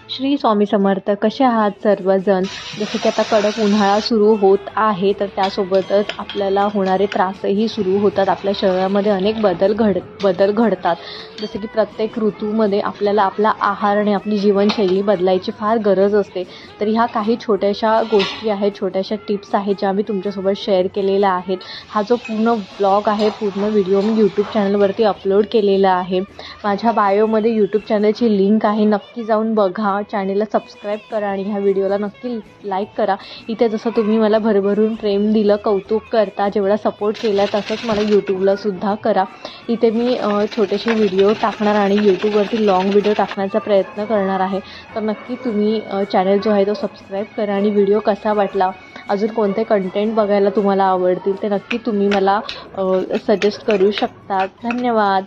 श्री स्वामी समर्थ. कसे आहात सर्वजण. जसं की आता कडक उन्हाळा सुरू होत आहे, तर त्यासोबतच आपल्याला होणारे त्रासही सुरू होतात. आपल्या शरीरामध्ये अनेक बदल घडतात. जसं की प्रत्येक ऋतूमध्ये आपल्याला आपला आहार आणि आपली जीवनशैली बदलायची फार गरज असते. तर ह्या काही छोट्याशा गोष्टी आहेत, छोट्याशा टिप्स आहेत, ज्या मी तुमच्यासोबत शेअर केलेल्या आहेत. हा जो पूर्ण ब्लॉग आहे, पूर्ण व्हिडिओ मी यूट्यूब चॅनलवरती अपलोड केलेला आहे. माझ्या बायोमध्ये यूट्यूब चॅनलची लिंक आहे, नक्की जाऊन बघा. चॅनलला सबस्क्राईब करा आणि ह्या व्हिडिओला नक्की लाईक करा. इथे जसं तुम्ही मला भरभरून प्रेम दिलं, कौतुक करता, जेवढा सपोर्ट केला तसंच मला यूट्यूबला सुद्धा करा. इथे मी छोटेसे व्हिडिओ टाकणार आणि यूट्यूबवरती लाँग व्हिडिओ टाकण्याचा प्रयत्न करणार आहे. तर नक्की तुम्ही चॅनल जो आहे तो सबस्क्राईब करा. आणि व्हिडिओ कसा वाटला, अजून कोणते कंटेंट बघायला तुम्हाला आवडतील ते नक्की तुम्ही मला सजेस्ट करू शकता. धन्यवाद.